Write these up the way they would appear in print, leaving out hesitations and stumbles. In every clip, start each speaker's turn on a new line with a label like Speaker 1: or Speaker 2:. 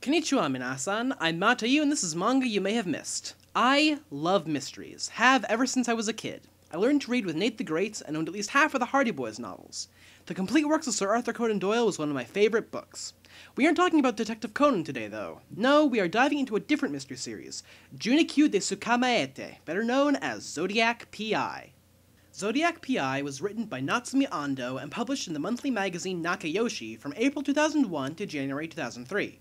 Speaker 1: Konnichiwa minasan, I'm Matayu and this is Manga You May Have Missed. I love mysteries, have ever since I was a kid. I learned to read with Nate the Great and owned at least half of the Hardy Boys novels. The complete works of Sir Arthur Conan Doyle was one of my favorite books. We aren't talking about Detective Conan today though. No, we are diving into a different mystery series, Junikyu de Tsukamaete, better known as Zodiac P.I. Zodiac P.I. was written by Natsumi Ando and published in the monthly magazine Nakayoshi from April 2001 to January 2003.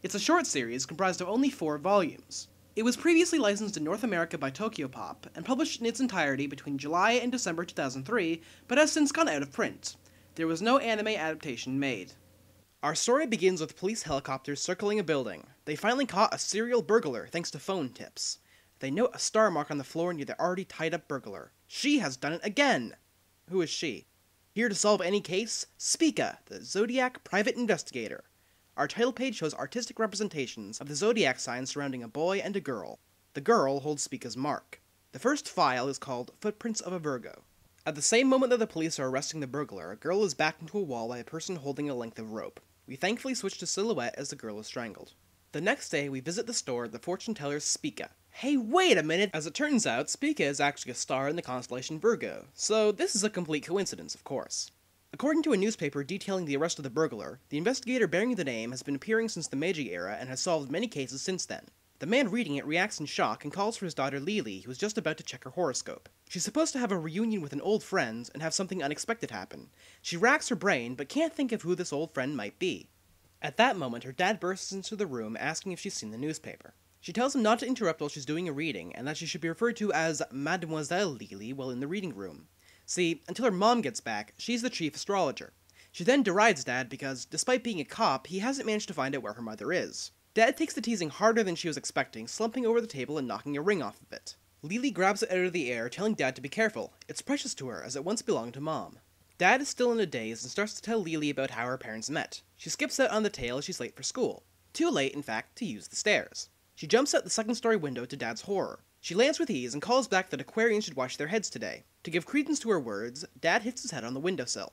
Speaker 1: It's a short series comprised of only 4 volumes. It was previously licensed in North America by Tokyopop and published in its entirety between July and December 2003, but has since gone out of print. There was no anime adaptation made. Our story begins with police helicopters circling a building. They finally caught a serial burglar thanks to phone tips. They note a star mark on the floor near the already tied up burglar. She has done it again! Who is she? Here to solve any case, Spica, the Zodiac private investigator. Our title page shows artistic representations of the zodiac signs surrounding a boy and a girl. The girl holds Spica's mark. The first file is called Footprints of a Virgo. At the same moment that the police are arresting the burglar, a girl is backed into a wall by a person holding a length of rope. We thankfully switch to silhouette as the girl is strangled. The next day, we visit the store of the fortune teller Spica. Hey, wait a minute! As it turns out, Spica is actually a star in the constellation Virgo, so this is a complete coincidence, of course. According to a newspaper detailing the arrest of the burglar, the investigator bearing the name has been appearing since the Meiji era and has solved many cases since then. The man reading it reacts in shock and calls for his daughter Lily, who is just about to check her horoscope. She's supposed to have a reunion with an old friend and have something unexpected happen. She racks her brain, but can't think of who this old friend might be. At that moment, her dad bursts into the room asking if she's seen the newspaper. She tells him not to interrupt while she's doing a reading, and that she should be referred to as Mademoiselle Lily while in the reading room. See, until her mom gets back, she's the chief astrologer. She then derides Dad because, despite being a cop, he hasn't managed to find out where her mother is. Dad takes the teasing harder than she was expecting, slumping over the table and knocking a ring off of it. Lily grabs it out of the air, telling Dad to be careful. It's precious to her, as it once belonged to Mom. Dad is still in a daze and starts to tell Lily about how her parents met. She skips out on the tale as she's late for school. Too late, in fact, to use the stairs. She jumps out the second-story window to Dad's horror. She lands with ease and calls back that Aquarians should wash their heads today. To give credence to her words, Dad hits his head on the windowsill.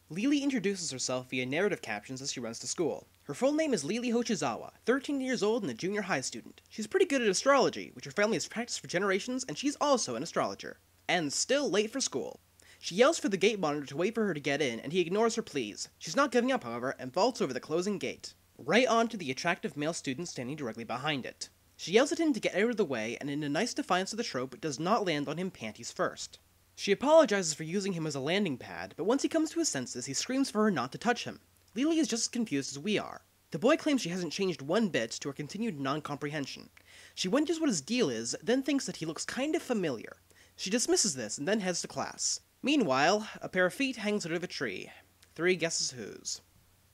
Speaker 1: Lily introduces herself via narrative captions as she runs to school. Her full name is Lily Hochizawa, 13 years old and a junior high student. She's pretty good at astrology, which her family has practiced for generations, and she's also an astrologer. And still late for school. She yells for the gate monitor to wait for her to get in, and he ignores her pleas. She's not giving up, however, and vaults over the closing gate, right onto the attractive male student standing directly behind it. She yells at him to get out of the way, and in a nice defiance of the trope, does not land on him panties first. She apologizes for using him as a landing pad, but once he comes to his senses, he screams for her not to touch him. Lily is just as confused as we are. The boy claims she hasn't changed one bit to her continued non-comprehension. She wonders what his deal is, then thinks that he looks kind of familiar. She dismisses this and then heads to class. Meanwhile, a pair of feet hangs out of a tree. 3 guesses whose.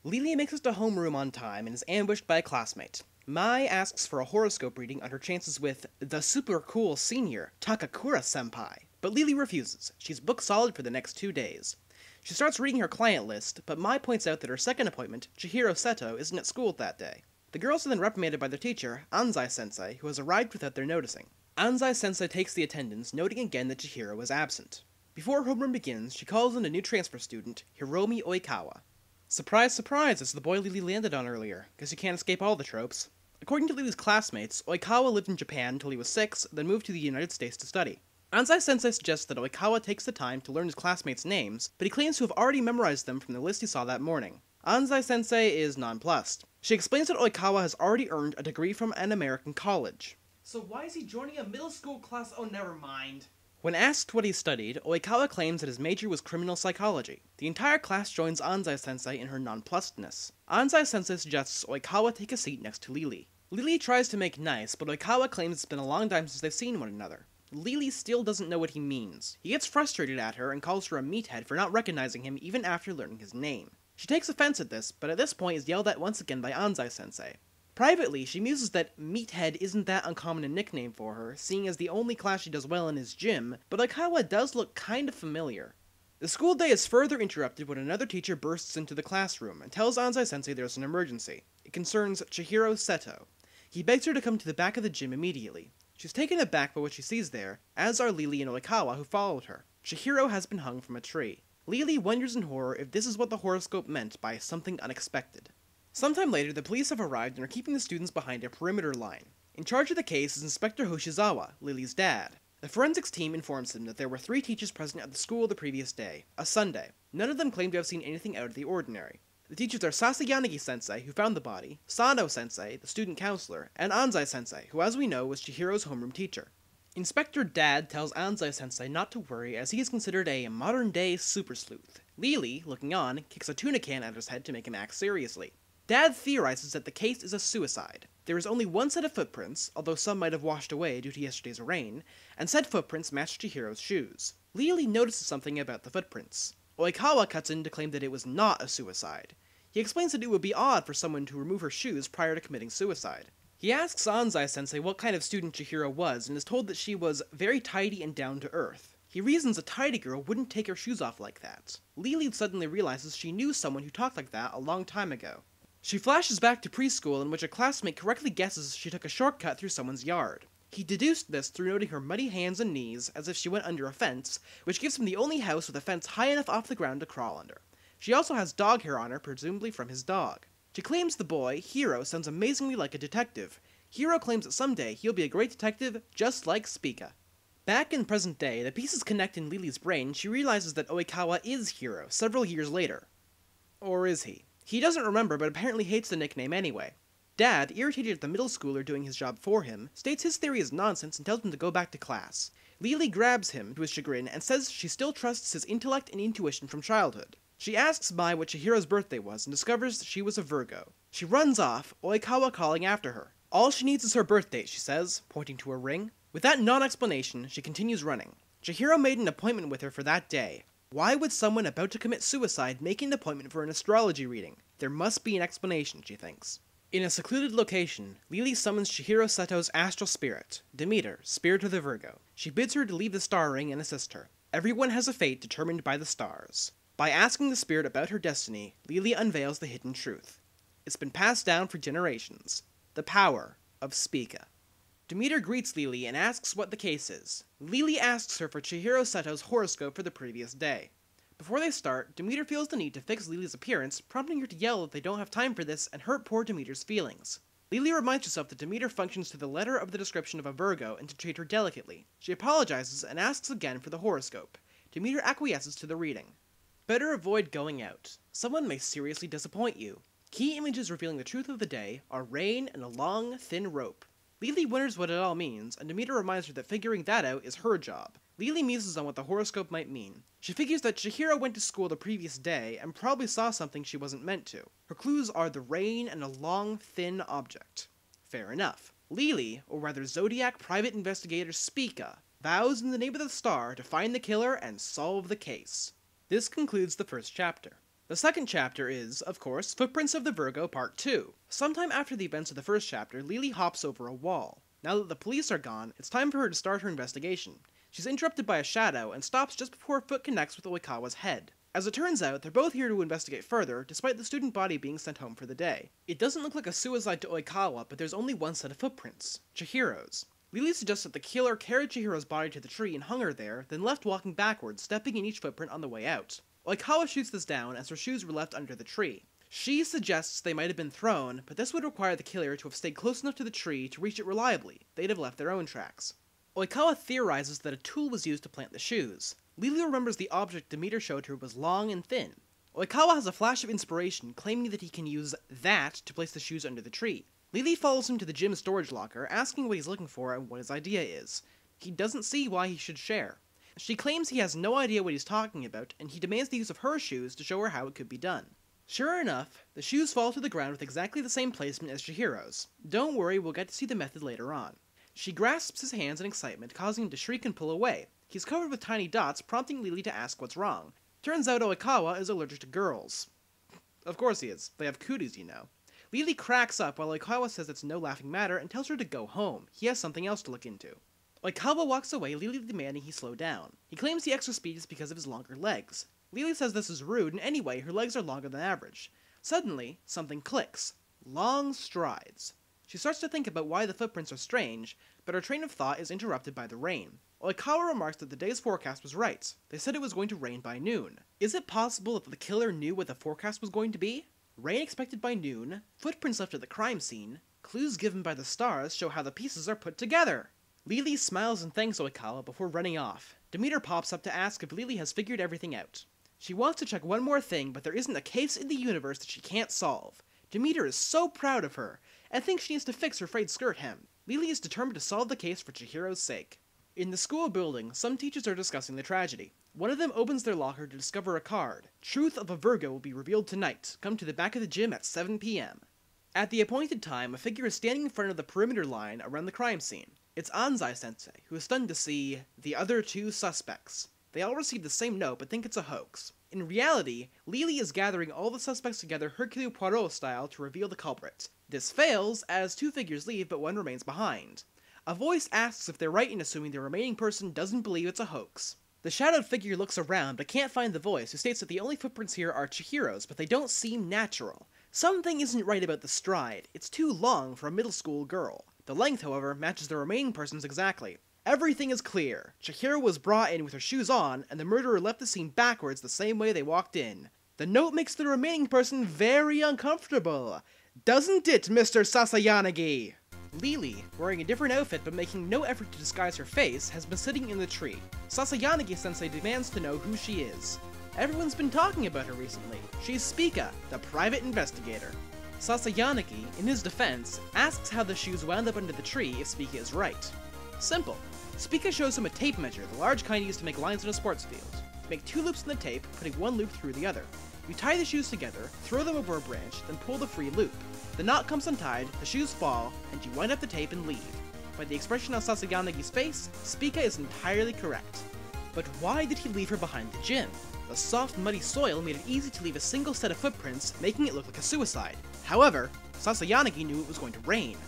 Speaker 1: Lily makes it to homeroom on time and is ambushed by a classmate. Mai asks for a horoscope reading on her chances with the super cool senior, Takakura-senpai, but Lily refuses. She's booked solid for the next 2 days. She starts reading her client list, but Mai points out that her second appointment, Chihiro Seto, isn't at school that day. The girls are then reprimanded by their teacher, Anzai-sensei, who has arrived without their noticing. Anzai-sensei takes the attendance, noting again that Chihiro was absent. Before homeroom begins, she calls in a new transfer student, Hiromi Oikawa. Surprise, surprise, it's the boy Lily landed on earlier. Guess you can't escape all the tropes. According to Lily's classmates, Oikawa lived in Japan until he was 6, then moved to the United States to study. Anzai-sensei suggests that Oikawa takes the time to learn his classmates' names, but he claims to have already memorized them from the list he saw that morning. Anzai-sensei is nonplussed. She explains that Oikawa has already earned a degree from an American college. So why is he joining a middle school class? Oh, never mind. When asked what he studied, Oikawa claims that his major was criminal psychology. The entire class joins Anzai-sensei in her nonplussedness. Anzai-sensei suggests Oikawa take a seat next to Lily. Lily tries to make nice, but Oikawa claims it's been a long time since they've seen one another. Lily still doesn't know what he means. He gets frustrated at her and calls her a meathead for not recognizing him even after learning his name. She takes offense at this, but at this point is yelled at once again by Anzai-sensei. Privately, she muses that meathead isn't that uncommon a nickname for her, seeing as the only class she does well in is gym, but Oikawa does look kind of familiar. The school day is further interrupted when another teacher bursts into the classroom and tells Anzai-sensei there's an emergency. It concerns Chihiro Seto. He begs her to come to the back of the gym immediately. She's taken aback by what she sees there, as are Lily and Oikawa who followed her. Chihiro has been hung from a tree. Lily wonders in horror if this is what the horoscope meant by something unexpected. Sometime later, the police have arrived and are keeping the students behind a perimeter line. In charge of the case is Inspector Hoshizawa, Lily's dad. The forensics team informs him that there were 3 teachers present at the school the previous day, a Sunday. None of them claim to have seen anything out of the ordinary. The teachers are Sasayanagi-sensei, who found the body, Sano-sensei, the student counselor, and Anzai-sensei, who as we know was Chihiro's homeroom teacher. Inspector Dad tells Anzai-sensei not to worry as he is considered a modern-day super sleuth. Lily, looking on, kicks a tuna can at his head to make him act seriously. Dad theorizes that the case is a suicide. There is only one set of footprints, although some might have washed away due to yesterday's rain, and said footprints match Chihiro's shoes. Lily notices something about the footprints. Oikawa cuts in to claim that it was not a suicide. He explains that it would be odd for someone to remove her shoes prior to committing suicide. He asks Anzai-sensei what kind of student Chihiro was and is told that she was very tidy and down to earth. He reasons a tidy girl wouldn't take her shoes off like that. Lily suddenly realizes she knew someone who talked like that a long time ago. She flashes back to preschool in which a classmate correctly guesses she took a shortcut through someone's yard. He deduced this through noting her muddy hands and knees as if she went under a fence, which gives him the only house with a fence high enough off the ground to crawl under. She also has dog hair on her, presumably from his dog. She claims the boy, Hiro, sounds amazingly like a detective. Hiro claims that someday he'll be a great detective just like Spica. Back in present day, the pieces connect in Lily's brain. She realizes that Oikawa is Hiro several years later. Or is he? He doesn't remember, but apparently hates the nickname anyway. Dad, irritated at the middle schooler doing his job for him, states his theory is nonsense and tells him to go back to class. Lily grabs him, to his chagrin, and says she still trusts his intellect and intuition from childhood. She asks Mai what Chihiro's birthday was and discovers she was a Virgo. She runs off, Oikawa calling after her. All she needs is her birthdate, she says, pointing to her ring. With that non-explanation, she continues running. Chihiro made an appointment with her for that day. Why would someone about to commit suicide make an appointment for an astrology reading? There must be an explanation, she thinks. In a secluded location, Lily summons Chihiro Seto's astral spirit, Demeter, spirit of the Virgo. She bids her to leave the star ring and assist her. Everyone has a fate determined by the stars. By asking the spirit about her destiny, Lily unveils the hidden truth. It's been passed down for generations. The power of Spica. Demeter greets Lily and asks what the case is. Lily asks her for Chihiro Seto's horoscope for the previous day. Before they start, Demeter feels the need to fix Lily's appearance, prompting her to yell that they don't have time for this and hurt poor Demeter's feelings. Lily reminds herself that Demeter functions to the letter of the description of a Virgo and to treat her delicately. She apologizes and asks again for the horoscope. Demeter acquiesces to the reading. Better avoid going out. Someone may seriously disappoint you. Key images revealing the truth of the day are rain and a long, thin rope. Lily wonders what it all means, and Demeter reminds her that figuring that out is her job. Lily muses on what the horoscope might mean. She figures that Chihiro went to school the previous day and probably saw something she wasn't meant to. Her clues are the rain and a long, thin object. Fair enough. Lily, or rather Zodiac private investigator Spica, vows in the name of the star to find the killer and solve the case. This concludes the first chapter. The second chapter is, of course, Footprints of the Virgo Part 2. Sometime after the events of the first chapter, Lily hops over a wall. Now that the police are gone, it's time for her to start her investigation. She's interrupted by a shadow and stops just before her foot connects with Oikawa's head. As it turns out, they're both here to investigate further, despite the student body being sent home for the day. It doesn't look like a suicide to Oikawa, but there's only one set of footprints, Chihiro's. Lily suggests that the killer carried Chihiro's body to the tree and hung her there, then left walking backwards, stepping in each footprint on the way out. Oikawa shoots this down as her shoes were left under the tree. She suggests they might have been thrown, but this would require the killer to have stayed close enough to the tree to reach it reliably. They'd have left their own tracks. Oikawa theorizes that a tool was used to plant the shoes. Lily remembers the object Demeter showed her was long and thin. Oikawa has a flash of inspiration, claiming that he can use that to place the shoes under the tree. Lily follows him to the gym storage locker, asking what he's looking for and what his idea is. He doesn't see why he should share. She claims he has no idea what he's talking about, and he demands the use of her shoes to show her how it could be done. Sure enough, the shoes fall to the ground with exactly the same placement as Chihiro's. Don't worry, we'll get to see the method later on. She grasps his hands in excitement, causing him to shriek and pull away. He's covered with tiny dots, prompting Lily to ask what's wrong. Turns out Oikawa is allergic to girls. Of course he is. They have cooties, you know. Lily cracks up while Oikawa says it's no laughing matter and tells her to go home. He has something else to look into. Oikawa walks away, Lily demanding he slow down. He claims the extra speed is because of his longer legs. Lily says this is rude, and anyway, her legs are longer than average. Suddenly, something clicks. Long strides. She starts to think about why the footprints are strange, but her train of thought is interrupted by the rain. Oikawa remarks that the day's forecast was right. They said it was going to rain by noon. Is it possible that the killer knew what the forecast was going to be? Rain expected by noon, footprints left at the crime scene, clues given by the stars show how the pieces are put together. Lily smiles and thanks Oikawa before running off. Demeter pops up to ask if Lily has figured everything out. She wants to check one more thing, but there isn't a case in the universe that she can't solve. Demeter is so proud of her, and thinks she needs to fix her frayed skirt hem. Lily is determined to solve the case for Chihiro's sake. In the school building, some teachers are discussing the tragedy. One of them opens their locker to discover a card. Truth of a Virgo will be revealed tonight. Come to the back of the gym at 7 p.m. At the appointed time, a figure is standing in front of the perimeter line around the crime scene. It's Anzai-sensei, who is stunned to see the other two suspects. They all receive the same note but think it's a hoax. In reality, Lily is gathering all the suspects together Hercule Poirot style to reveal the culprit. This fails, as two figures leave but one remains behind. A voice asks if they're right in assuming the remaining person doesn't believe it's a hoax. The shadowed figure looks around but can't find the voice, who states that the only footprints here are Chihiro's, but they don't seem natural. Something isn't right about the stride. It's too long for a middle school girl. The length, however, matches the remaining person's exactly. Everything is clear. Chihiro was brought in with her shoes on, and the murderer left the scene backwards the same way they walked in. The note makes the remaining person very uncomfortable. Doesn't it, Mr. Sasayanagi? Lily, wearing a different outfit but making no effort to disguise her face, has been sitting in the tree. Sasayanagi-sensei demands to know who she is. Everyone's been talking about her recently. She's Spica, the private investigator. Sasayanagi, in his defense, asks how the shoes wound up under the tree if Spica is right. Simple. Spica shows him a tape measure, the large kind used to make lines in a sports field. You make 2 loops in the tape, putting 1 loop through the other. You tie the shoes together, throw them over a branch, then pull the free loop. The knot comes untied, the shoes fall, and you wind up the tape and leave. By the expression on Sasayanagi's face, Spica is entirely correct. But why did he leave her behind the gym? The soft, muddy soil made it easy to leave a single set of footprints, making it look like a suicide. However, Sasayanagi knew it was going to rain.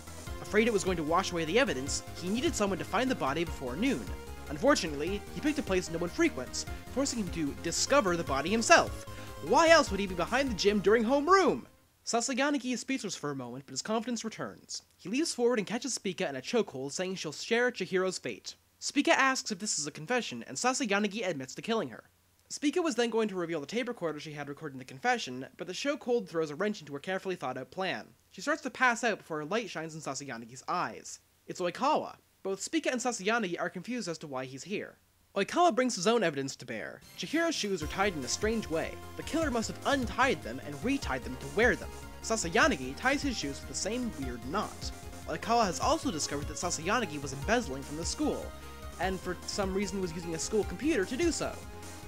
Speaker 1: Afraid it was going to wash away the evidence, he needed someone to find the body before noon. Unfortunately, he picked a place no one frequents, forcing him to discover the body himself. Why else would he be behind the gym during homeroom? Sasayanagi is speechless for a moment, but his confidence returns. He leaps forward and catches Spica in a chokehold, saying she'll share Chihiro's fate. Spica asks if this is a confession, and Sasayanagi admits to killing her. Spica was then going to reveal the tape recorder she had recording the confession, but the chokehold throws a wrench into her carefully thought-out plan. She starts to pass out before a light shines in Sasayanagi's eyes. It's Oikawa. Both Spica and Sasayanagi are confused as to why he's here. Oikawa brings his own evidence to bear. Chihiro's shoes are tied in a strange way. The killer must have untied them and retied them to wear them. Sasayanagi ties his shoes with the same weird knot. Oikawa has also discovered that Sasayanagi was embezzling from the school, and for some reason was using a school computer to do so.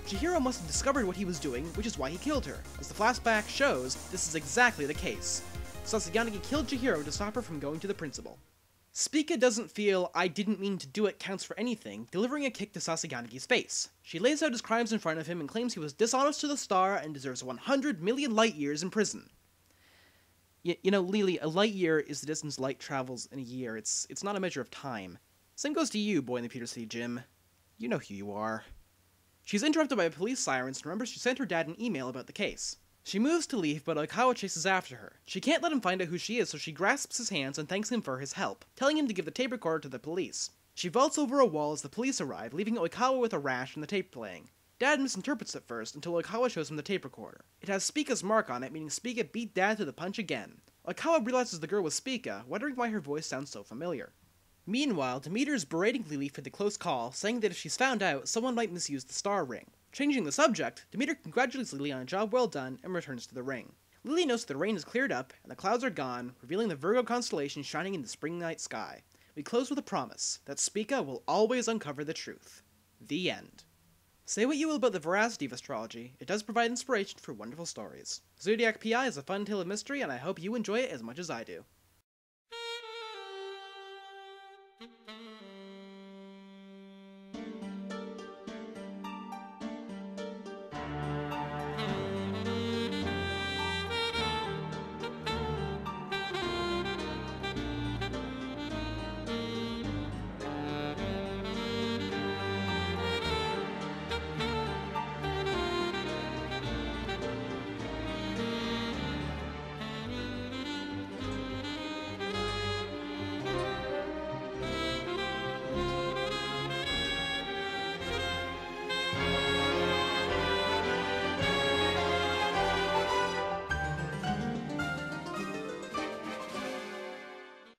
Speaker 1: Chihiro must have discovered what he was doing, which is why he killed her. As the flashback shows, this is exactly the case. Sasayanagi killed Chihiro to stop her from going to the principal. Spica doesn't feel "I didn't mean to do it" counts for anything, delivering a kick to Sasayanagi's face. She lays out his crimes in front of him and claims he was dishonest to the star and deserves 100 million light years in prison. You know, Lily, a light year is the distance light travels in a year. It's not a measure of time. Same goes to you, boy in the Pewter City gym. You know who you are. She's interrupted by police sirens and remembers she sent her dad an email about the case. She moves to leave, but Oikawa chases after her. She can't let him find out who she is, so she grasps his hands and thanks him for his help, telling him to give the tape recorder to the police. She vaults over a wall as the police arrive, leaving Oikawa with a rash from the tape playing. Dad misinterprets it first, until Oikawa shows him the tape recorder. It has Spica's mark on it, meaning Spica beat Dad to the punch again. Oikawa realizes the girl was Spica, wondering why her voice sounds so familiar. Meanwhile, Demeter is berating Lily for the close call, saying that if she's found out, someone might misuse the star ring. Changing the subject, Demeter congratulates Lily on a job well done and returns to the ring. Lily notes that the rain has cleared up, and the clouds are gone, revealing the Virgo constellation shining in the spring night sky. We close with a promise that Spica will always uncover the truth. The end. Say what you will about the veracity of astrology, it does provide inspiration for wonderful stories. Zodiac P.I. is a fun tale of mystery, and I hope you enjoy it as much as I do.